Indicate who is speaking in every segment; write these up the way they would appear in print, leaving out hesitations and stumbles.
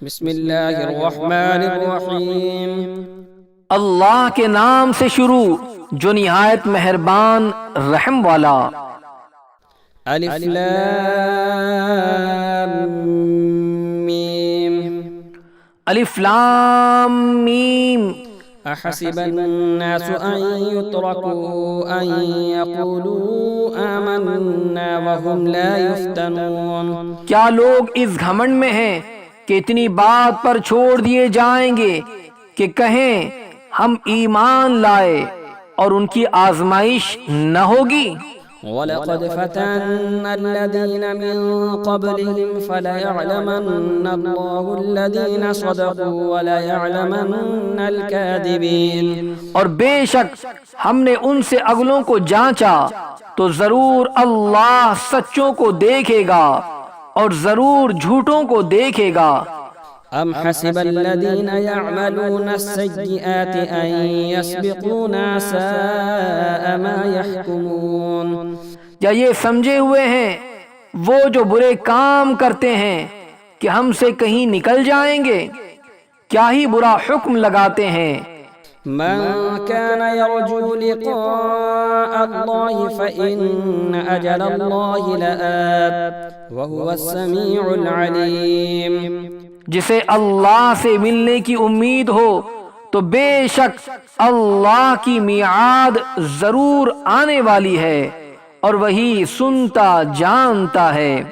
Speaker 1: بسم اللہ الرحمن الرحیم۔
Speaker 2: اللہ کے نام سے شروع جو نہایت مہربان رحم والا۔
Speaker 1: الف لام میم۔
Speaker 2: الف لام میم۔
Speaker 1: احسب الناس ان يتركوا ان يقولوا آمنا وهم لا يفتنون۔
Speaker 2: کیا لوگ اس گھمنڈ میں ہیں کہ اتنی بات پر چھوڑ دیے جائیں گے کہ کہیں ہم ایمان لائے اور ان کی آزمائش نہ ہوگی۔
Speaker 1: وَلَقَدْ فَتَنَّا الَّذِينَ مِن قَبْلِهِمْ فَلَيَعْلَمَنَّ اللَّهُ الَّذِينَ صَدَقُوا وَلَيَعْلَمَنَّ الْكَاذِبِينَ۔
Speaker 2: اور بے شک ہم نے ان سے اگلوں کو جانچا تو ضرور اللہ سچوں کو دیکھے گا اور ضرور جھوٹوں کو دیکھے گا۔
Speaker 1: ام حسب الذين يعملون السيئات ان يسبقونا ساء ما يحكمون۔
Speaker 2: یا یہ سمجھے ہوئے ہیں وہ جو برے کام کرتے ہیں کہ ہم سے کہیں نکل جائیں گے، کیا ہی برا حکم لگاتے ہیں۔
Speaker 1: من كان يرجو لقاء الله فإن أجل الله لآت وهو السميع العليم۔
Speaker 2: جسے اللہ سے ملنے کی امید ہو تو بے شک اللہ کی میعاد ضرور آنے والی ہے اور وہی سنتا جانتا ہے۔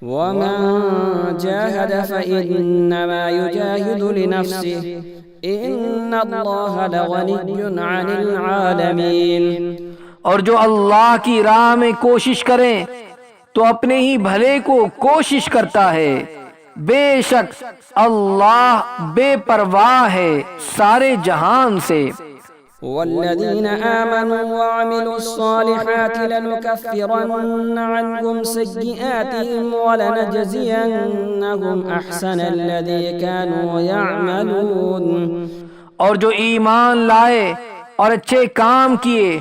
Speaker 1: ومن جاهد فإنما يجاهد لنفسه إن الله لغني عن العالمين۔
Speaker 2: اور جو اللہ کی راہ میں کوشش کریں تو اپنے ہی بھلے کو کوشش کرتا ہے، بے شک اللہ بے پرواہ ہے سارے جہان سے۔
Speaker 1: والذین آمنوا وعملوا الصالحات لنكفرن عنهم سیئاتهم ولنجزینهم احسن الذی كانوا يعملون۔
Speaker 2: اور جو ایمان لائے اور اچھے کام کیے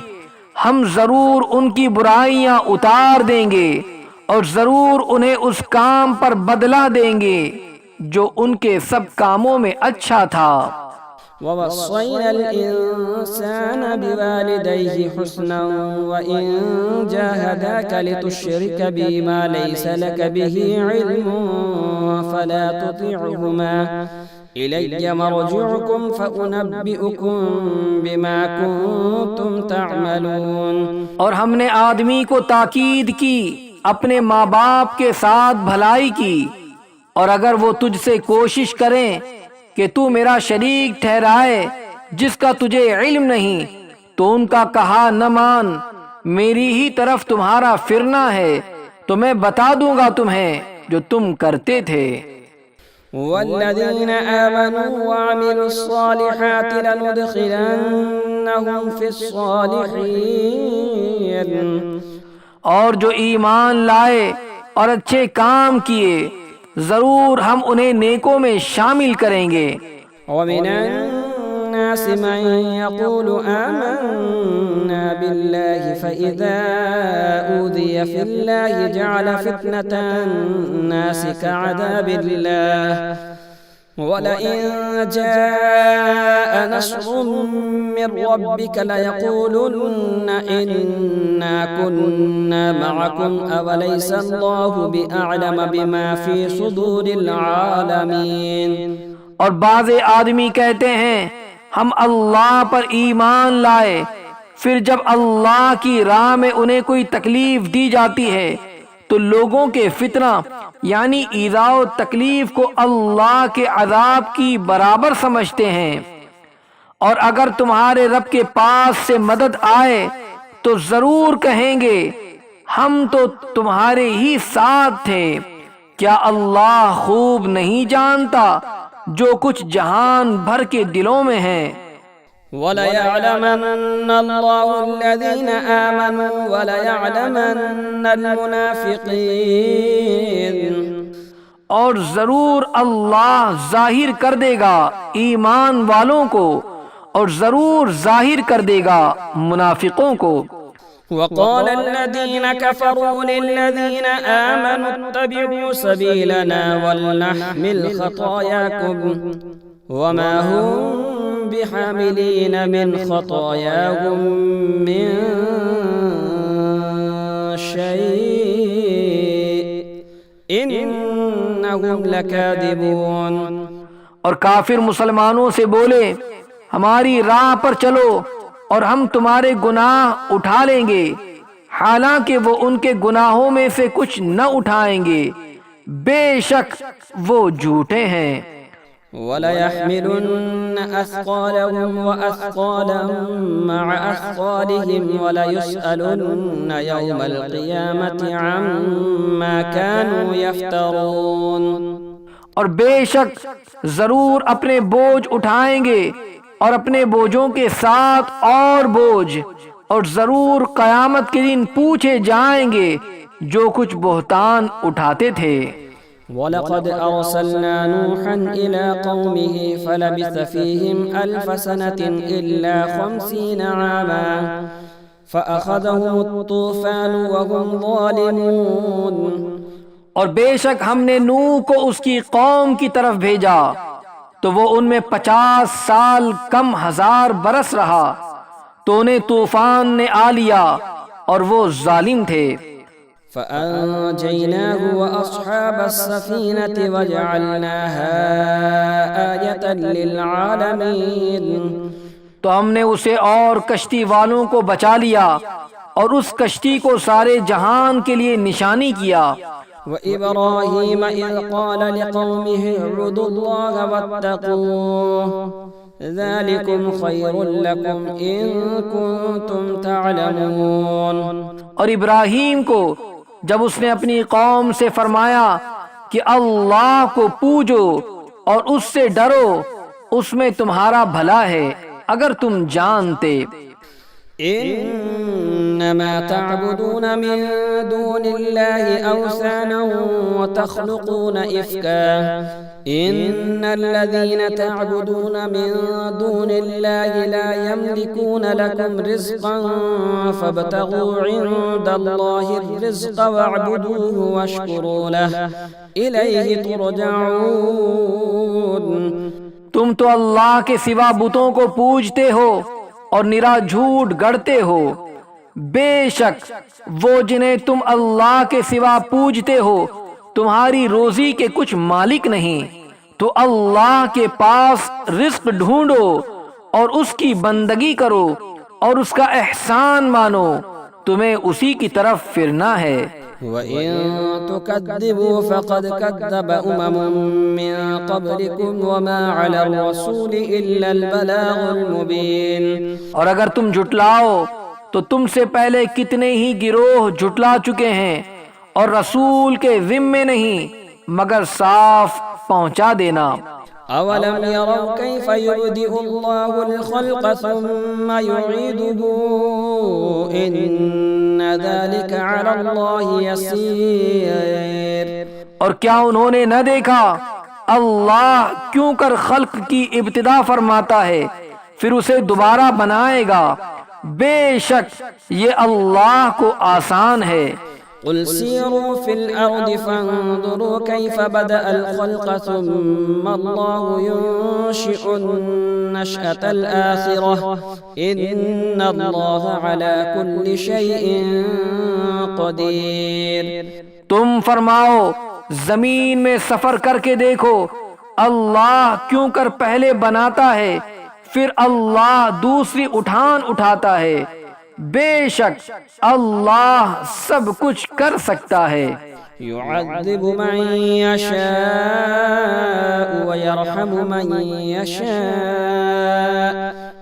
Speaker 2: ہم ضرور ان کی برائیاں اتار دیں گے اور ضرور انہیں اس کام پر بدلہ دیں گے جو ان کے سب کاموں میں اچھا تھا۔
Speaker 1: وَوَصَّيْنَا الْإِنسَانَ بِوَالِدَيْهِ حُسْنًا وَإِن جَاهَدَاكَ لِتُشْرِكَ بِي مَا لَيْسَ لَكَ بِهِ عِلْمٌ فَلَا تُطِعْهُمَا إِلَيَّ مَرْجِعُكُمْ فَأُنَبِّئُكُمْ بِمَا كُنتُمْ تَعْمَلُونَ۔
Speaker 2: اور ہم نے آدمی کو تاکید کی اپنے ماں باپ کے ساتھ بھلائی کی، اور اگر وہ تجھ سے کوشش کریں کہ تو میرا شریک ٹھہرائے جس کا تجھے علم نہیں تو ان کا کہا نہ مان، میری ہی طرف تمہارا پھرنا ہے تو میں بتا دوں گا تمہیں جو تم کرتے تھے۔
Speaker 1: والذین آمنوا وعملوا الصالحات لندخلنهم في الصالحین۔
Speaker 2: اور جو ایمان لائے اور اچھے کام کیے ضرور ہم انہیں نیکوں میں شامل کریں گے۔
Speaker 1: ومن الناس من يقول آمنا بالله فإذا أوذي في الله جعل فتنة الناس كعذاب الله ولئن جاء نصر من ربك ليقولن إنا كنا معكم أوليس الله بأعلم بما في صدور العالمين۔
Speaker 2: اور بعض آدمی کہتے ہیں ہم اللہ پر ایمان لائے، پھر جب اللہ کی راہ میں انہیں کوئی تکلیف دی جاتی ہے تو لوگوں کے فتنہ یعنی ایذاء و تکلیف کو اللہ کے عذاب کی برابر سمجھتے ہیں۔ اور اگر تمہارے رب کے پاس سے مدد آئے تو ضرور کہیں گے ہم تو تمہارے ہی ساتھ تھے، کیا اللہ خوب نہیں جانتا جو کچھ جہان بھر کے دلوں میں ہے۔
Speaker 1: وَلَيَعْلَمَنَّ اللَّهُ الَّذِينَ آمَنُوا وَلَيَعْلَمَنَّ الْمُنَافِقِينَ۔
Speaker 2: اور ضرور اللہ ظاہر کر دے گا ایمان والوں کو اور ضرور ظاہر کر دے گا منافقوں کو۔
Speaker 1: وقال الذين كفروا للذين آمنوا اتبعوا سبيلنا ولنحمل خطاياكم وما هم بحاملين من خطاياهم من شيء إنهم لكاذبون۔
Speaker 2: اور کافر مسلمانوں سے بولے ہماری راہ پر چلو اور ہم تمہارے گناہ اٹھا لیں گے، حالانکہ وہ ان کے گناہوں میں سے کچھ نہ اٹھائیں گے، بے شک وہ جھوٹے ہیں۔
Speaker 1: وَلَيَحْمِلُنَّ أَثْقَالَهُمْ وَأَثْقَالًا مَعَ أَثْقَالِهِمْ وَلَيُسْأَلُنَّ يَوْمَ الْقِيَامَةِ عَمَّا كَانُوا يَفْتَرُونَ۔
Speaker 2: اور بے شک ضرور اپنے بوجھ اٹھائیں گے اور اپنے بوجھوں کے ساتھ اور بوجھ، اور ضرور قیامت کے دن پوچھے جائیں گے جو کچھ بہتان اٹھاتے تھے۔
Speaker 1: وَلَقَدْ أَرْسَلْنَا نُوحًا إِلَىٰ قَوْمِهِ فَلَبِثَ فِيهِمْ أَلْفَ سَنَةٍ إِلَّا 50 عَامًا فَأَخَذَهُمُ الطُّوفَانُ وَهُمْ ظَالِمُونَ۔
Speaker 2: اور بے شک ہم نے نوح کو اس کی قوم کی طرف بھیجا تو وہ ان میں 50 سال کم 1000 برس رہا تو انہیں طوفان نے آ لیا اور وہ ظالم تھے۔
Speaker 1: فَأَنجَيْنَاهُ وَأَصْحَابَ السَّفِينَةِ وَجَعَلْنَاهَا آيَةً لِلْعَالَمِينَ۔
Speaker 2: تو ہم نے اسے اور کشتی والوں کو بچا لیا اور اس کشتی کو سارے جہان کے لیے نشانی کیا۔
Speaker 1: وَإِبْرَاهِيمَ إِذْ قَالَ لِقَوْمِهِ اعْبُدُوا اللَّهَ وَاتَّقُوهُ ذَلِكُمْ خَيْرٌ لَكُمْ إِن كُنتُمْ تَعْلَمُونَ۔
Speaker 2: اور ابراہیم کو جب اس نے اپنی قوم سے فرمایا کہ اللہ کو پوجو اور اس سے ڈرو، اس میں تمہارا بھلا ہے اگر تم جانتے۔
Speaker 1: إنما تعبدون من دون الله أوثانا وتخلقون إفكا إن الذين تعبدون من دون الله لا يملكون لكم رزقا فابتغوا عند الله الرزق واعبدوه واشكروا له إليه ترجعون۔
Speaker 2: تم تو اللہ کے سوا بتوں کو پوجتے ہو اور نرا جھوٹ گڑتے ہو، بے شک وہ جنہیں تم اللہ کے سوا پوجتے ہو تمہاری روزی کے کچھ مالک نہیں، تو اللہ کے پاس رزق ڈھونڈو اور اس کی بندگی کرو اور اس کا احسان مانو، تمہیں اسی کی طرف پھرنا ہے۔
Speaker 1: وَإِن تُكَذِّبُوا فَقَدْ كَذَّبَ أُمَمٌ مِّن قَبْلِكُمْ وَمَا عَلَى الرَّسُولِ إِلَّا الْبَلَاغُ الْمُبِينُ۔
Speaker 2: اور اگر تم جھٹلاؤ تو تم سے پہلے کتنے ہی گروہ جھٹلا چکے ہیں، اور رسول کے ذمے نہیں مگر صاف پہنچا دینا۔
Speaker 1: أَوَلَمْ يَرَوْا كَيْفَ يُبْدِئُ اللَّهُ الْخَلْقَ ثُمَّ يُعِيدُهُ إِنَّ ذَلِكَ عَلَى اللَّهِ يَسِيرٌ۔
Speaker 2: اور کیا انہوں نے نہ دیکھا اللہ کیوں کر خلق کی ابتدا فرماتا ہے پھر اسے دوبارہ بنائے گا، بے شک یہ اللہ کو آسان ہے۔
Speaker 1: قل سیروا فی الارض فانظروا کیف بدأ الخلق ثم اللہ ينشئ النشأة الآخرة ان اللہ علی کل شیء قدیر۔
Speaker 2: تم فرماؤ زمین میں سفر کر کے دیکھو اللہ کیوں کر پہلے بناتا ہے پھر اللہ دوسری اٹھان اٹھاتا ہے، بے شک اللہ سب کچھ کر سکتا ہے۔
Speaker 1: يعذب من يشاء ويرحم من يشاء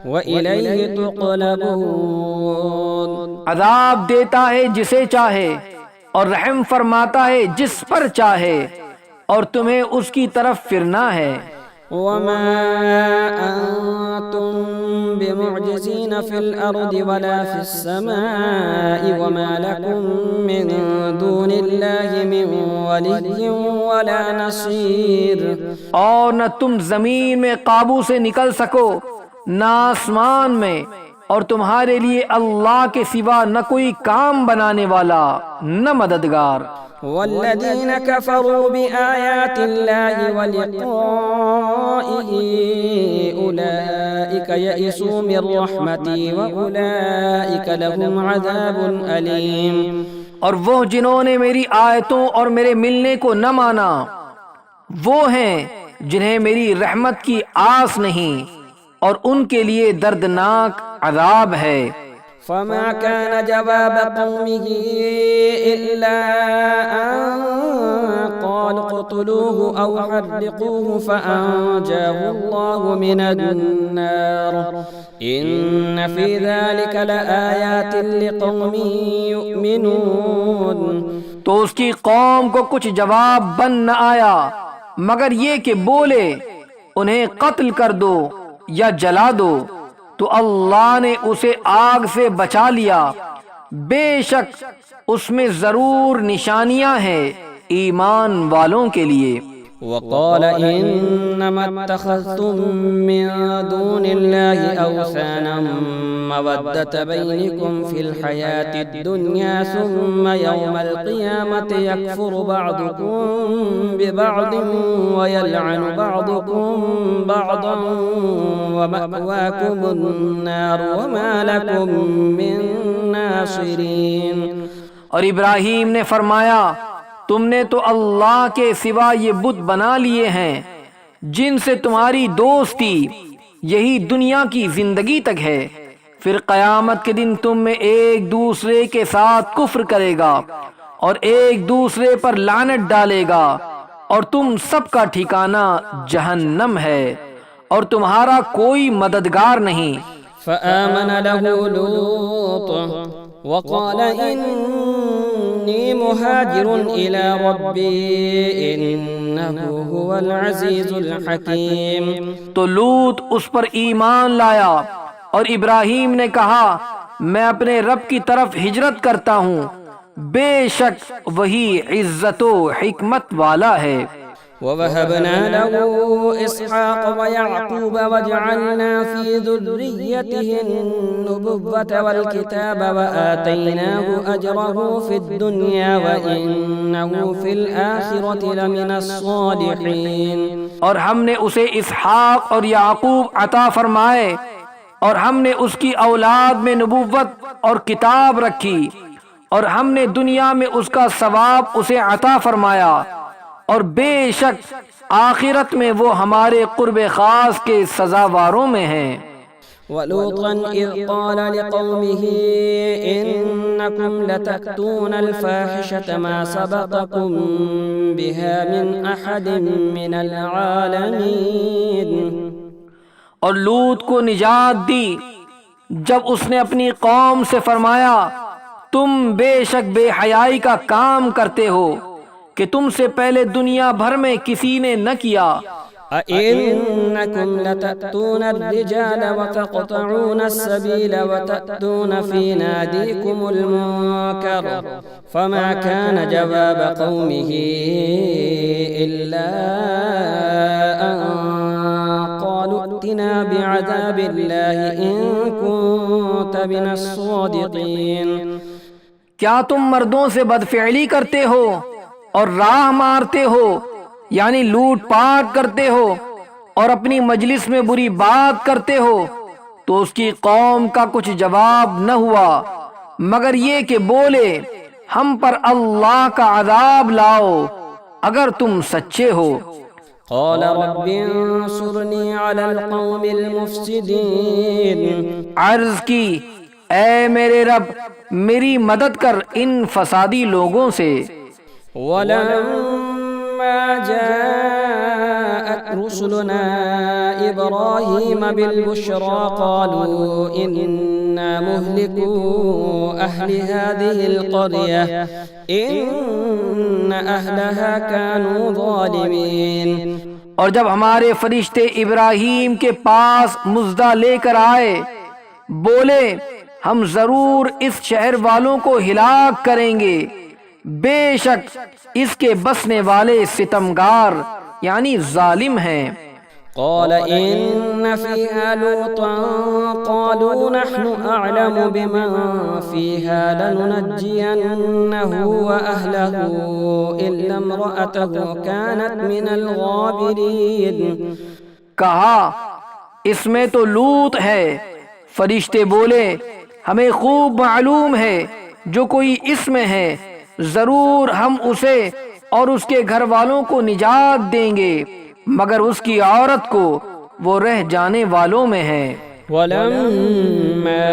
Speaker 1: وإليه تقلبون۔
Speaker 2: عذاب دیتا ہے جسے چاہے اور رحم فرماتا ہے جس پر چاہے، اور تمہیں اس کی طرف پھرنا ہے۔
Speaker 1: وما أنتم بمعجزين في الأرض ولا في السماء وما لكم من دون الله من ولي ولا نصير۔
Speaker 2: اور نہ تم زمین میں قابو سے نکل سکو نہ آسمان میں، اور تمہارے لیے اللہ کے سوا نہ کوئی کام بنانے والا نہ مددگار۔
Speaker 1: والذین کفروا بآیات اللہ ولقائه اولئک یئسوا من رحمتی واولئک لهم عذاب علیم۔
Speaker 2: اور وہ جنہوں نے میری آیتوں اور میرے ملنے کو نہ مانا وہ ہیں جنہیں میری رحمت کی آس نہیں، اور ان کے لیے دردناک عذاب ہے۔
Speaker 1: فما كان جواب قومه إلا أن قالوا اقتلوه أو حرقوه فأنجاه الله من النار إن في ذلك لآيات لقوم يؤمنون۔
Speaker 2: تو اس کی قوم کو کچھ جواب بن نہ آیا مگر یہ کہ بولے انہیں قتل کر دو یا جلا دو، تو اللہ نے اسے آگ سے بچا لیا، بے شک اس میں ضرور نشانیاں ہیں ایمان والوں کے لیے۔
Speaker 1: وقال انما اتخذتم من دون الله اوثانا مودة بينكم في الحياة الدنيا ثم يوم القيامة يكفر بعضكم ببعض ويلعن بعضكم بعضا ومأواكم النار وما لكم من ناصرين۔
Speaker 2: اور ابراہیم نے فرمایا تم نے تو اللہ کے سوا یہ بت بنا لیے ہیں جن سے تمہاری دوستی یہی دنیا کی زندگی تک ہے، پھر قیامت کے دن تم میں ایک دوسرے کے ساتھ کفر کرے گا اور ایک دوسرے پر لعنت ڈالے گا، اور تم سب کا ٹھکانہ جہنم ہے اور تمہارا کوئی مددگار نہیں۔
Speaker 1: فآمن له لوط وقال إني مهاجر إلى ربي إنه هو العزيز الحكيم۔
Speaker 2: تو لوط اس پر ایمان لایا اور ابراہیم نے کہا میں اپنے رب کی طرف ہجرت کرتا ہوں، بے شک وہی عزت و حکمت والا ہے۔
Speaker 1: وَوَهَبْنَا لَهُ إِسْحَاقَ وَيَعْقُوبَ وَجَعَلْنَا فِي ذُرِّيَّتِهِ النُّبُوَّةَ وَالْكِتَابَ وَآتَيْنَاهُ أَجْرَهُ فِي الدُّنْيَا وَإِنَّهُ فِي الْآخِرَةِ لَمِنَ الصَّالِحِينَ۔
Speaker 2: اور ہم نے اسے اسحاق اور یعقوب عطا فرمائے، اور ہم نے اس کی اولاد میں نبوت اور کتاب رکھی، اور ہم نے دنیا میں اس کا ثواب اسے عطا فرمایا، اور بے شک آخرت میں وہ ہمارے قرب خاص کے سزاواروں میں ہیں۔
Speaker 1: وَلُوطًا إِذْ قَالَ لِقَوْمِهِ إِنَّكُمْ لَتَأْتُونَ الْفَاحِشَةَ مَا سَبَقَكُمْ بِهَا مِنْ أَحَدٍ مِنَ الْعَالَمِينَ۔
Speaker 2: اور لوط کو نجات دی جب اس نے اپنی قوم سے فرمایا تم بے شک بے حیائی کا کام کرتے ہو کہ تم سے پہلے دنیا بھر میں کسی نے نہ کیا۔
Speaker 1: أَإِنَّكُمْ لَتَأْتُونَ الرِّجَالَ وَتَقْطَعُونَ السَّبِيلَ وَتَأْتُونَ فِي نَادِيكُمُ الْمُنكَرَ فَمَا كَانَ جَوَابَ قَوْمِهِ إِلَّا أَن قَالُوا ائْتِنَا بِعَذَابِ اللَّهِ إِن كُنتَ مِنَ الصَّادِقِينَ۔
Speaker 2: کیا تم مردوں سے بدفعلی کرتے ہو اور راہ مارتے ہو، یعنی لوٹ پاٹ کرتے ہو اور اپنی مجلس میں بری بات کرتے ہو؟ تو اس کی قوم کا کچھ جواب نہ ہوا مگر یہ کہ بولے ہم پر اللہ کا عذاب لاؤ اگر تم سچے ہو۔
Speaker 1: قال رب انصرنی علی القوم المفسدین۔
Speaker 2: عرض کی اے میرے رب میری مدد کر ان فسادی لوگوں سے۔
Speaker 1: وَلَمَّا جَاءَتْ رُسُلُنَا إِبْرَاهِيمَ بِالْبُشْرَى قَالُوا إِنَّا مُهْلِكُو أَهْلِ هَذِهِ الْقَرْيَةِ إِنَّ أَهْلَهَا كَانُوا ظَالِمِينَ۔
Speaker 2: اور جب ہمارے فرشتے ابراہیم کے پاس مژدہ لے کر آئے بولے ہم ضرور اس شہر والوں کو ہلاک کریں گے، بے شک اس کے بسنے والے ستمگار یعنی ظالم ہیں۔
Speaker 1: قال إن فيها لوطا قالوا نحن أعلم بمن فيها لننجينه وأهله إلا امرأته كانت من الغابرين.
Speaker 2: کہا اس میں تو لوط ہے. فرشتے بولے ہمیں خوب معلوم ہے جو کوئی اس میں ہے، ضرور ہم اسے اور اس کے گھر والوں کو نجات دیں گے مگر اس کی عورت کو، وہ رہ جانے والوں میں ہے.
Speaker 1: ولما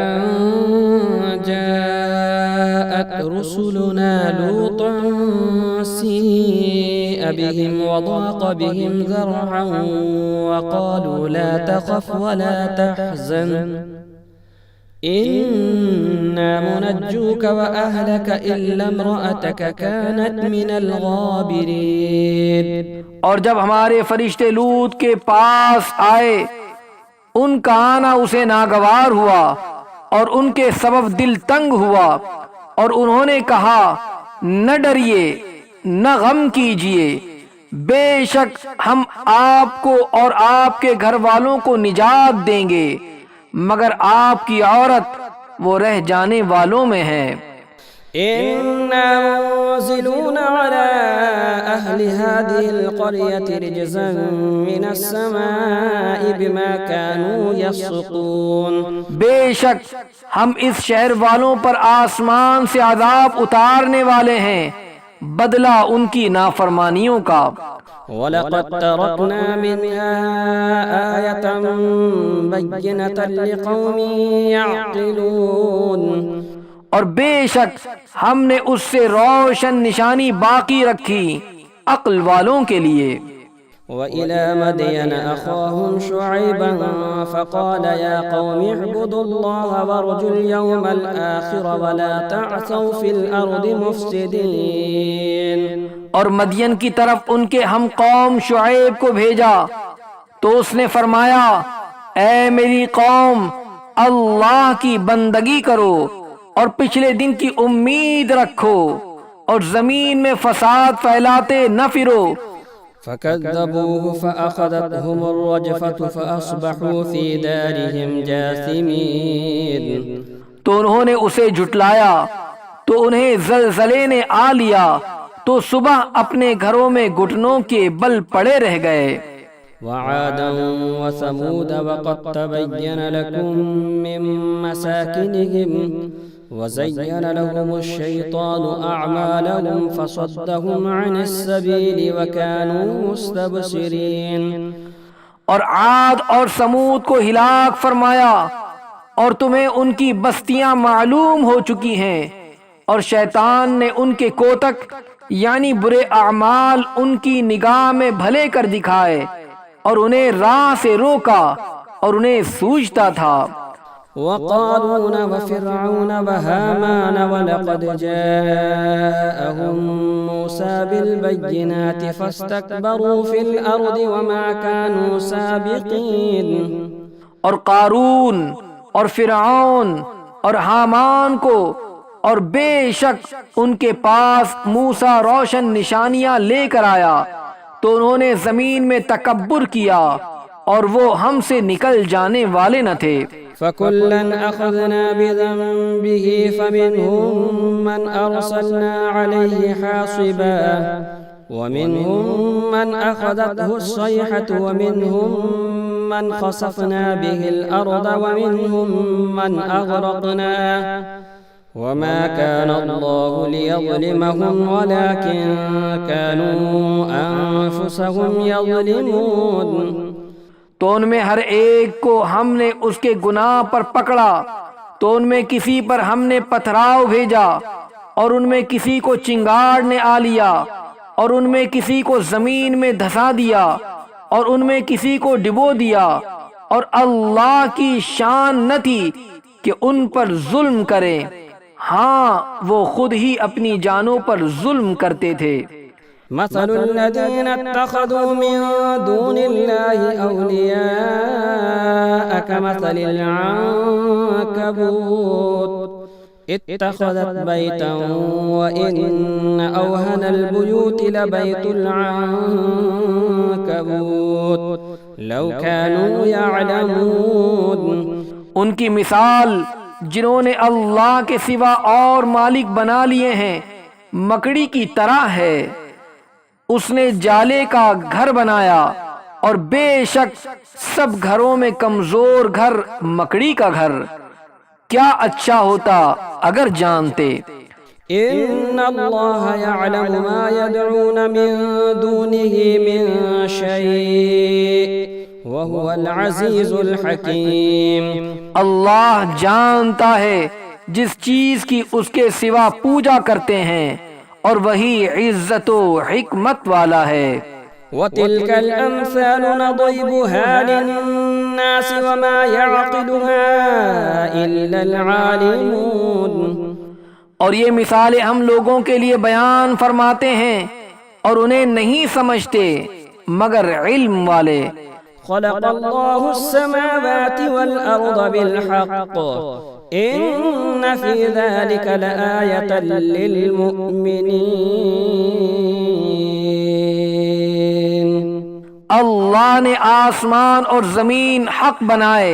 Speaker 1: أن جاءت رسلنا لوطا سيء بهم وضاق بهم ذرعا وقالوا لا تخف ولا تحزن إنا منجوك وأهلك إلا امرأتك كانت من الغابرين.
Speaker 2: اور جب ہمارے فرشتے لوط کے پاس آئے، ان کا آنا اسے ناگوار ہوا اور ان کے سبب دل تنگ ہوا، اور انہوں نے کہا نہ ڈریے نہ غم کیجیے، بے شک ہم آپ کو اور آپ کے گھر والوں کو نجات دیں گے مگر آپ کی عورت وہ رہ جانے والوں میں ہے.
Speaker 1: إنا منزلون على أهل هذه القرية رجزا من السماء بما كانوا يفسقون.
Speaker 2: بے شک ہم اس شہر والوں پر آسمان سے عذاب اتارنے والے ہیں بدلہ ان کی نافرمانیوں کا.
Speaker 1: وَلَقَدْ تَرَكْنَا مِنْهَا آيَةً بَيِّنَةً لِقَوْمٍ يَعْقِلُونَ.
Speaker 2: اور بے شک ہم نے اس سے روشن نشانی باقی رکھی عقل والوں کے لیے.
Speaker 1: وَإِلَى مَدْيَنَ أَخَاهُمْ شُعَيْبًا فَقَالَ يَا قَوْمِ اعْبُدُوا اللَّهَ وَارْجُوا الْيَوْمَ الْآخِرَ وَلَا تَعْثَوْا فِي الْأَرْضِ مُفْسِدِينَ.
Speaker 2: اور مدین کی طرف ان کے ہم قوم شعیب کو بھیجا تو اس نے فرمایا اے میری قوم اللہ کی بندگی کرو اور پچھلے دن کی امید رکھو اور زمین میں فساد پھیلاتے نہ پھرو.
Speaker 1: فَكَذَّبُوهُ فَأَخَذَتْهُمُ الرَّجْفَةُ فَأَصْبَحُوا فِي دَارِهِمْ جَاثِمِينَ.
Speaker 2: تو انہوں نے اسے جھٹلایا تو انہیں زلزلے نے آ لیا تو صبح اپنے گھروں میں گھٹنوں کے بل پڑے رہ گئے.
Speaker 1: وَعَادًا وَثَمُودَ وَقَدْ تَبَيَّنَ لَكُم مِّن مَّسَاكِنِهِمْ وَزَيَّنَ لَهُمُ الشَّيْطَانُ أَعْمَالَهُمْ فَصَدَّهُمْ عَنِ السَّبِيلِ وَكَانُوا مُسْتَبْصِرِينَ.
Speaker 2: اور عاد اور سمود کو ہلاک فرمایا اور تمہیں ان کی بستیاں معلوم ہو چکی ہیں، اور شیطان نے ان کے کوتک یعنی برے اعمال ان کی نگاہ میں بھلے کر دکھائے اور انہیں راہ سے روکا اور انہیں سوجتا تھا.
Speaker 1: وقارون وفرعون وهامان ولقد جاءهم موسى بالبينات فاستكبروا في الأرض وما كانوا سابقين.
Speaker 2: اور قارون اور فرعون اور حامان کو اور بے شک ان کے پاس موسیٰ روشن نشانیاں لے کر آیا تو انہوں نے زمین میں تکبر کیا اور وہ ہم سے نکل جانے والے نہ تھے.
Speaker 1: فَكُلًّا أَخَذْنَا بِذَنبِهِ فَمِنْهُمْ مَنْ أَرْسَلْنَا عَلَيْهِ حَاصِبًا وَمِنْهُمْ مَنْ أَخَذَتْهُ الصَّيْحَةُ وَمِنْهُمْ مَنْ خَسَفْنَا بِهِ الْأَرْضَ وَمِنْهُمْ مَنْ أَغْرَقْنَا وَمَا كَانَ اللَّهُ لِيَظْلِمَهُمْ وَلَكِنْ كَانُوا أَنفُسَهُمْ يَظْلِمُونَ.
Speaker 2: تو ان میں ہر ایک کو ہم نے اس کے گناہ پر پکڑا تو ان میں کسی پر ہم نے پتھراؤ بھیجا اور ان میں کسی کو چنگاڑ نے آ لیا اور ان میں کسی کو زمین میں دھسا دیا اور ان میں کسی کو ڈبو دیا، اور اللہ کی شان نہ تھی کہ ان پر ظلم کرے، ہاں وہ خود ہی اپنی جانوں پر ظلم کرتے تھے.
Speaker 1: مثل الذين اتخذوا من دون الله أولياء كمثل العنكبوت اتخذت بيتا وإن أوهن البيوت لبيت العنكبوت لو كانوا يعلمون
Speaker 2: ان کی مثال جنہوں نے اللہ کے سوا اور مالک بنا لیے ہیں مکڑی کی طرح ہے۔ اس نے جالے کا گھر بنایا اور بے شک سب گھروں میں کمزور گھر مکڑی کا گھر۔ کیا اچھا ہوتا اگر جانتے۔
Speaker 1: إن الله يعلم ما يدعون من دونه من شيء وهو العزيز الحكيم
Speaker 2: اللہ جانتا ہے جس چیز کی اس کے سوا پوجا کرتے ہیں اور وہی عزت و حکمت والا ہے۔
Speaker 1: وتلك الأمثال نضربها للناس وما يعقلها إلا العالمون
Speaker 2: اور یہ مثالیں ہم لوگوں کے لیے بیان فرماتے ہیں اور انہیں نہیں سمجھتے مگر علم والے۔
Speaker 1: خلق الله السماوات والأرض بالحق إن في ذلك لآية للمؤمنين
Speaker 2: اللہ نے آسمان اور زمین حق بنائے،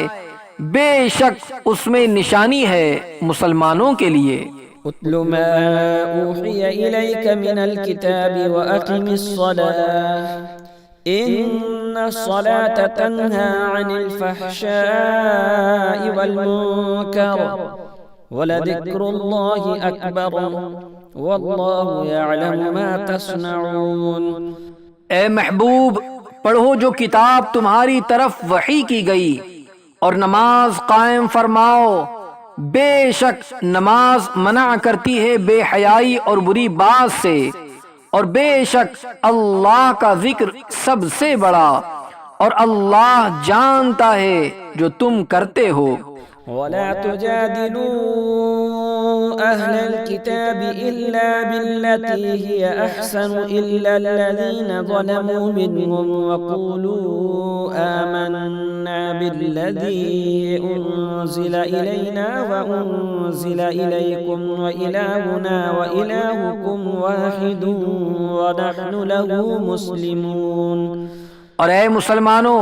Speaker 2: بے شک اس میں نشانی ہے مسلمانوں کے لیے۔
Speaker 1: اتل ما اوحی الیک من الكتاب واقم الصلاة ان الصلاة تنہى عن الفحشاء والمنکر ولذکر اللہ اکبر واللہ یعلم ما تصنعون۔
Speaker 2: اے محبوب، پڑھو جو کتاب تمہاری طرف وحی کی گئی اور نماز قائم فرماؤ، بے شک نماز منع کرتی ہے بے حیائی اور بری بات سے، اور بے شک اللہ کا ذکر سب سے بڑا، اور اللہ جانتا ہے جو تم کرتے ہو۔
Speaker 1: ولا تجادلوا أهل الكتاب إلا بالتي هي أحسن إلا الذين ظلموا منهم وقولوا آمنا بالذي أنزل إلينا وأنزل إليكم وإلهنا وإلهكم واحد ونحن له مسلمون۔
Speaker 2: اور اے مسلمانوں،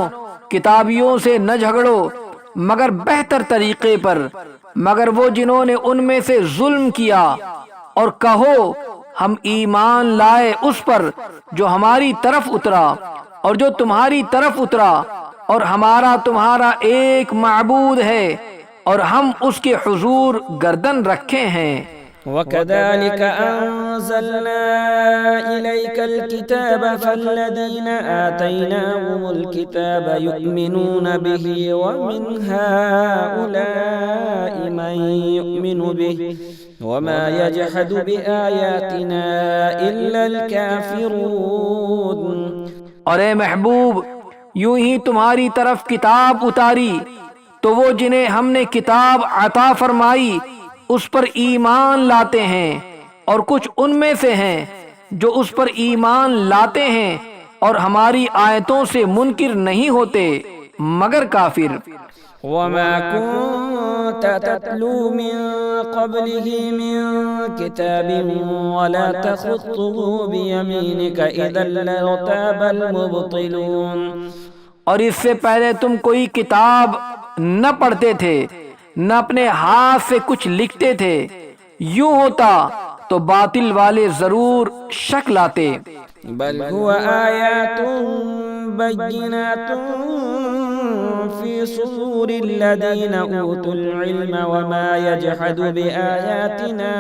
Speaker 2: کتابیوں سے نہ جھگڑو مگر بہتر طریقے پر، مگر وہ جنہوں نے ان میں سے ظلم کیا، اور کہو ہم ایمان لائے اس پر جو ہماری طرف اترا اور جو تمہاری طرف اترا، اور ہمارا تمہارا ایک معبود ہے اور ہم اس کے حضور گردن رکھے ہیں۔
Speaker 1: وَكَذَلِكَ أَنزَلْنَا إِلَيْكَ الْكِتَابَ فَالَّذِينَ آتَيْنَاهُمُ الْكِتَابَ يُؤْمِنُونَ بِهِ وَمِنْ هَؤُلَاءِ مَنْ يُؤْمِنُ بِهِ وَمَا يَجْحَدُ بِآيَاتِنَا إِلَّا الْكَافِرُونَ۔
Speaker 2: اور اے محبوب، یوں ہی تمہاری طرف کتاب اتاری تو وہ جنہیں ہم نے کتاب عطا فرمائی اس پر ایمان لاتے ہیں، اور کچھ ان میں سے ہیں جو اس پر ایمان لاتے ہیں اور ہماری آیتوں سے منکر نہیں ہوتے مگر کافر۔
Speaker 1: وَمَا كُنْتَ تَتْلُو مِن قَبْلِهِ مِن كِتَابٍ وَلَا تَخُطُّهُ بِيَمِينِكَ إِذًا لَّارْتَابَ الْمُبْطِلُونَ۔
Speaker 2: اور اس سے پہلے تم کوئی کتاب نہ پڑھتے تھے نہ اپنے ہاتھ سے کچھ لکھتے تھے، یوں ہوتا تو باطل والے ضرور شک لاتے۔
Speaker 1: بل هو آیات بینات فی صدور الذین اوتوا العلم وما یجحد بآیاتنا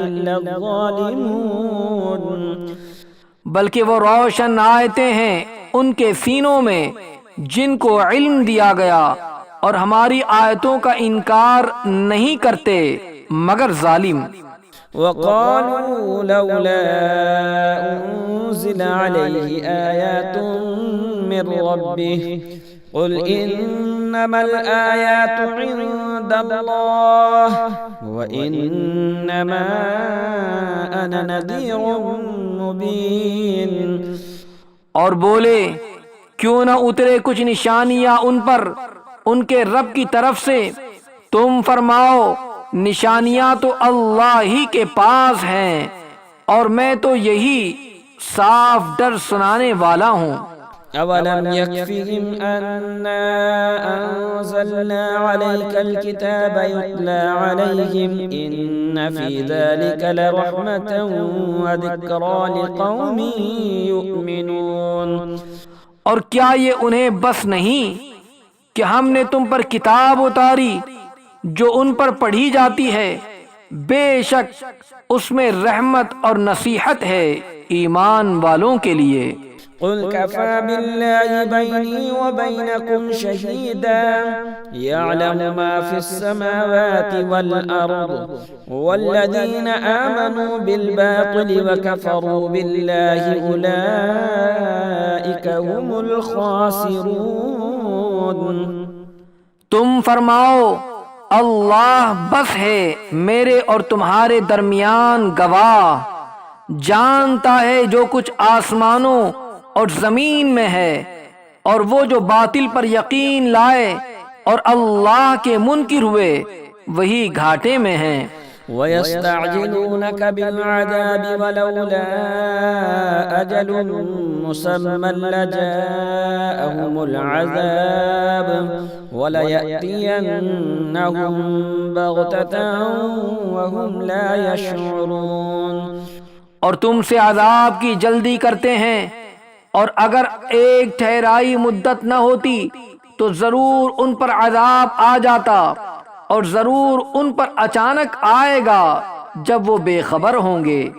Speaker 1: الا الظالمون۔
Speaker 2: بلکہ وہ روشن آیتیں ہیں ان کے سینوں میں جن کو علم دیا گیا، اور ہماری آیتوں کا انکار نہیں کرتے مگر ظالم۔
Speaker 1: وقالوا لولا انزل عليه آیات من ربه قل انما الآیات عند الله وانما انا نذیر مبین۔
Speaker 2: اور بولے کیوں نہ اترے کچھ نشانیاں ان پر ان کے رب کی طرف سے، تم فرماؤ نشانیاں تو اللہ ہی کے پاس ہیں اور میں تو یہی صاف ڈر سنانے والا ہوں۔
Speaker 1: أولم يكفهم أنا أنزلنا عليك الكتاب يتلى عليهم إن في ذلك لرحمة وذكرى لقوم يؤمنون۔
Speaker 2: اور کیا یہ انہیں بس نہیں کہ ہم نے تم پر کتاب اتاری جو ان پر پڑھی جاتی ہے، بے شک اس میں رحمت اور نصیحت ہے ایمان والوں کے لیے۔
Speaker 1: قل كفى بالله بيني وبينكم شهيدا يعلم ما في السماوات والأرض والذين آمنوا بالباطل وكفروا بالله أولئك هم الخاسرون۔
Speaker 2: تم فرماؤ اللہ بس ہے میرے اور تمہارے درمیان گواہ، جانتا ہے جو کچھ آسمانوں اور زمین میں ہے، اور وہ جو باطل پر یقین لائے اور اللہ کے منکر ہوئے وہی گھاٹے میں ہیں۔
Speaker 1: وَيَسْتَعْجِلُونَكَ بِالْعَذَابِ وَلَوْلَا أَجَلٌ مُّسَمًّى لَّجَاءَهُمُ الْعَذَابُ وَلَيَأْتِيَنَّهُم بَغْتَةً وَهُمْ لَا يَشْعُرُونَ۔
Speaker 2: اور تم سے عذاب کی جلدی کرتے ہیں، اور اگر ایک ٹھہرائی مدت نہ ہوتی تو ضرور ان پر عذاب آ جاتا، اور ضرور ان پر اچانک آئے گا جب وہ بے خبر ہوں گے۔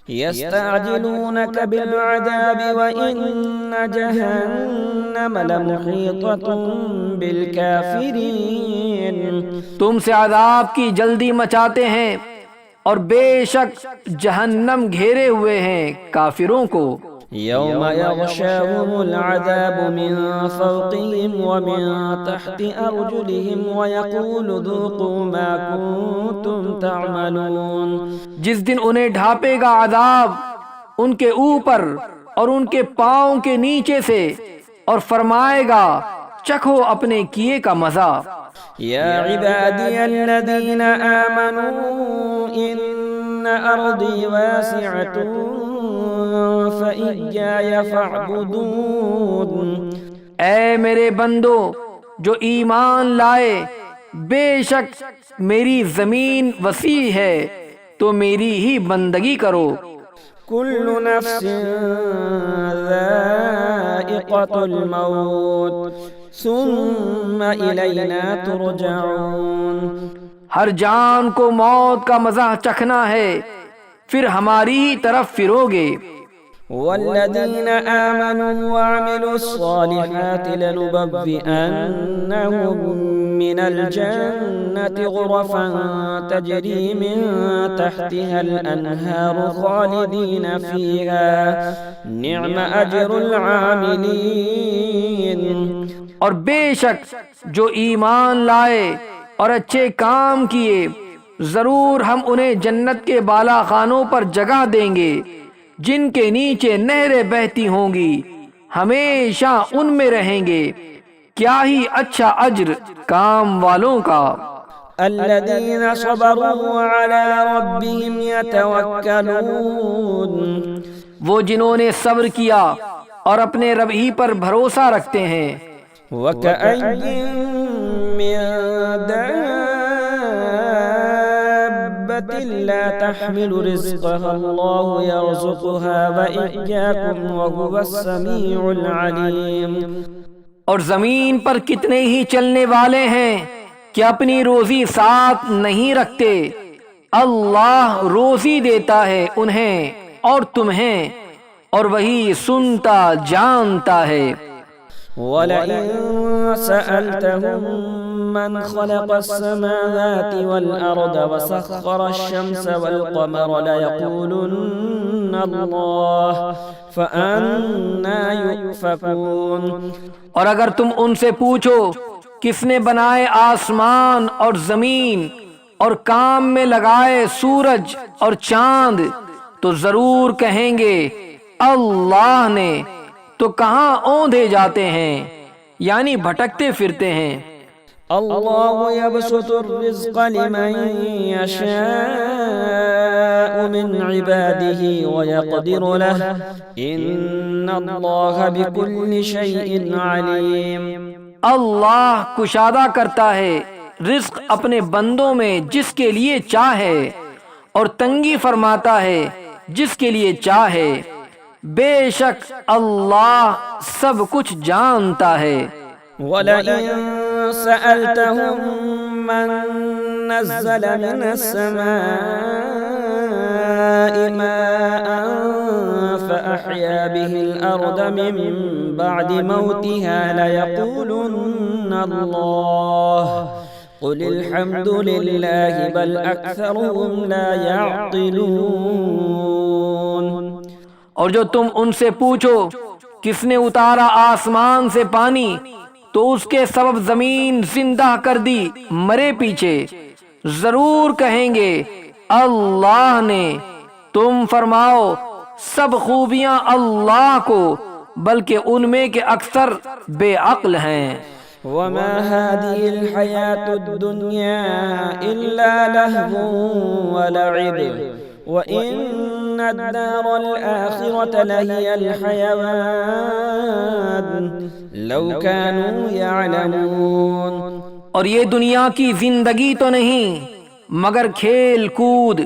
Speaker 1: يستعجلونك بالعذاب وإن جهنم لمحيطة بالكافرين۔
Speaker 2: تم سے عذاب کی جلدی مچاتے ہیں، اور بے شک جہنم گھیرے ہوئے ہیں کافروں کو۔
Speaker 1: يوم يغشاهم العذاب من فوقهم ومن تحت أرجلهم ويقول ذوقوا ما كنتم تعملون۔
Speaker 2: جس دن انہیں ڈھانپے گا عذاب ان کے اوپر اور ان کے پاؤں کے نیچے سے، اور فرمائے گا چکھو اپنے کیے کا مزہ۔
Speaker 1: يا عبادي الذين آمنوا إن أرضي واسعة فإياي فاعبدون۔
Speaker 2: اے میرے بندو جو ایمان لائے، بے شک میری زمین وسیع ہے تو میری ہی بندگی کرو۔
Speaker 1: كل نفس ذائقة الموت ثم إلينا ترجعون۔
Speaker 2: ہر جان کو موت کا مزہ چکھنا ہے، پھر ہماری ہی طرف پھرو گے۔
Speaker 1: والذين آمنوا وعملوا الصالحات لنبوئنهم من الجنة غرفا تجري من تحتها الأنهار خالدين فيها نعم أجر العاملين۔
Speaker 2: اور بے شک جو ایمان لائے اور اچھے کام کیے، ضرور ہم انہیں جنت کے بالا خانوں پر جگہ دیں گے جن کے نیچے نہریں بہتی ہوں گی، ہمیشہ ان میں رہیں گے۔ کیا ہی اچھا اجر کام والوں کا۔
Speaker 1: الذين صبروا وعلى ربهم يتوكلون۔ وہ
Speaker 2: جنہوں نے صبر کیا اور اپنے رب ہی پر بھروسہ رکھتے ہیں۔
Speaker 1: وَكَأَيٍّ مِّن دَابَّةٍ لَّا تَحْمِلُ رِزْقَهَا اللَّهُ يَرْزُقُهَا وَإِيَّاكُمْ وَهُوَ السَّمِيعُ الْعَلِيمُ۔
Speaker 2: اور زمین پر کتنے ہی چلنے والے ہیں کہ اپنی روزی ساتھ نہیں رکھتے، اللہ روزی دیتا ہے انہیں اور تمہیں، اور وہی سنتا جانتا ہے۔
Speaker 1: وَلَئِن سَأَلْتَهُم مَّنْ خَلَقَ السَّمَاوَاتِ وَالْأَرْضَ وَسَخَّرَ الشَّمْسَ وَالْقَمَرَ لَيَقُولُنَّ اللَّهُ فَأَنَّىٰ يُؤْفَكُونَ۔
Speaker 2: اور اگر تم ان سے پوچھو کس نے بنائے آسمان اور زمین اور کام میں لگائے سورج اور چاند، تو ضرور کہیں گے اللہ نے، تو کہاں اوندھے جاتے ہیں، یعنی بھٹکتے پھرتے ہیں۔
Speaker 1: اللہ يبسط الرزق لمن يشاء من عباده ويقدر له إن الله بكل شيء عليم۔
Speaker 2: اللہ کشادہ کرتا ہے رزق اپنے بندوں میں جس کے لیے چاہے، اور تنگی فرماتا ہے جس کے لیے چاہے، بے شک اللہ سب کچھ جانتا ہے۔
Speaker 1: وَلَئِن سَأَلْتَهُم مَّن نَّزَّلَ مِنَ السَّمَاءِ مَاءً فَأَحْيَا بِهِ الْأَرْضَ مِن بَعْدِ مَوْتِهَا لَيَقُولُنَّ اللَّهُ قُلِ الْحَمْدُ لِلَّهِ بَلْ أَكْثَرُهُمْ لَا يَعْقِلُونَ۔
Speaker 2: اور جو تم ان سے پوچھو کس نے اتارا آسمان سے پانی تو اس کے سبب زمین زندہ کر دی مرے پیچھے، ضرور کہیں گے اللہ نے۔ تم فرماؤ سب خوبیاں اللہ کو، بلکہ ان میں کے اکثر بے عقل ہیں۔
Speaker 1: وما هذه الحياة الدنيا إلا لهو ولعب وإن الدار الآخرة لهي الحيوان لو كانوا يعلمون۔
Speaker 2: اور یہ دنیا کی زندگی تو نہیں مگر کھیل کود،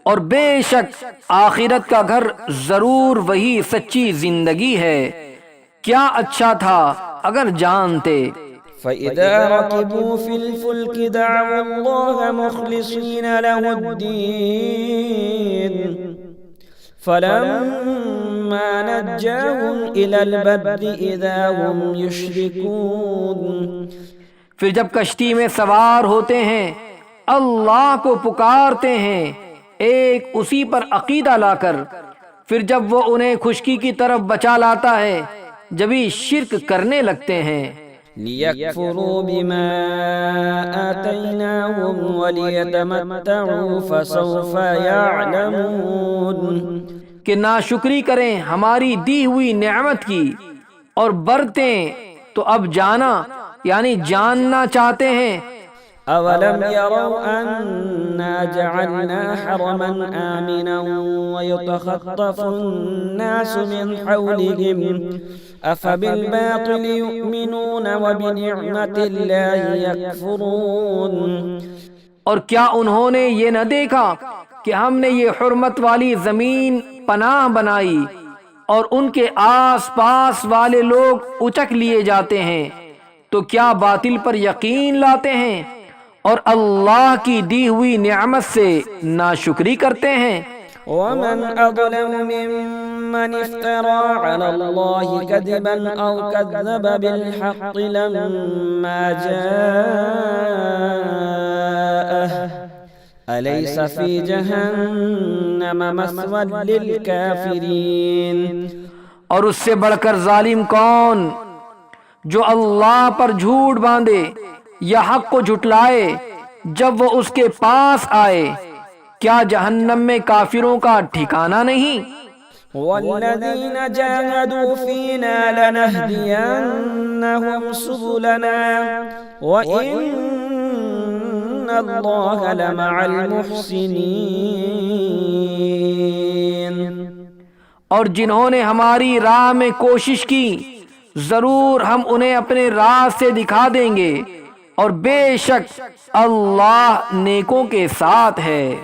Speaker 2: اور بے شک آخرت کا گھر ضرور وہی سچی زندگی ہے، کیا اچھا تھا اگر جانتے۔
Speaker 1: فَإِذَا رَكِبُوا فِي الْفُلْكِ دَعَوُا اللَّهَ مُخْلِصِينَ لَهُ الدِّينَ فَلَمَّا نَجَّاهُمْ إِلَى الْبَرِّ إِذَا هُمْ يُشْرِكُونَ۔
Speaker 2: پھر جب کشتی میں سوار ہوتے ہیں اللہ کو پکارتے ہیں ایک اسی پر عقیدہ لا کر، پھر جب وہ انہیں خشکی کی طرف بچا لاتا ہے جبھی شرک کرنے لگتے ہیں۔
Speaker 1: لِيَكْفُرُوا بِمَا آتَيْنَاهُمْ وَلِيَتَمَتَّعُوا فَسَوْفَ يَعْلَمُونَ۔
Speaker 2: کہ ناشکری کریں ہماری دی ہوئی نعمت کی اور برتیں تو اب جانا یعنی جاننا چاہتے ہیں۔
Speaker 1: أَوَلَمْ يَرَوْا أَنَّا جَعَلْنَا حَرَمًا آمِنًا وَيُتَخَطَّفُ النَّاسُ مِنْ حَوْلِهِمْ أَفَبِالْبَاطِلِ يُؤْمِنُونَ وَبِنِعْمَةِ اللَّهِ يَكْفُرُونَ۔
Speaker 2: اور کیا انہوں نے یہ نہ دیکھا کہ ہم نے یہ حرمت والی زمین پناہ بنائی اور ان کے آس پاس والے لوگ اچک لیے جاتے ہیں، تو کیا باطل پر یقین لاتے ہیں اور اللہ کی دی ہوئی نعمت سے ناشکری کرتے ہیں؟
Speaker 1: وَمَنْ أَظْلَمُ مِمَّنِ افْتَرَى عَلَى اللَّهِ كَذِبًا أَوْ كَذَّبَ بِالْحَقِّ لَمَّا جَاءَهُ أَلَيْسَ فِي جَهَنَّمَ مَثْوًى لِلْكَافِرِينَ۔
Speaker 2: اور اس سے بڑھ کر ظالم کون جو اللہ پر جھوٹ باندھے یا حق کو جھٹلائے جب وہ اس کے پاس آئے، کیا جہنم میں کافروں کا ٹھکانہ نہیں؟
Speaker 1: وَالَّذِينَ جَاهَدُوا فِينَا لَنَهْدِيَنَّهُمْ سُبُلَنَا وَإِنَّ اللَّهَ لَمَعَ الْمُحْسِنِينَ۔
Speaker 2: اور جنہوں نے ہماری راہ میں کوشش کی ضرور ہم انہیں اپنے راستے دکھا دیں گے، اور بے شک اللہ نیکوں کے ساتھ ہے۔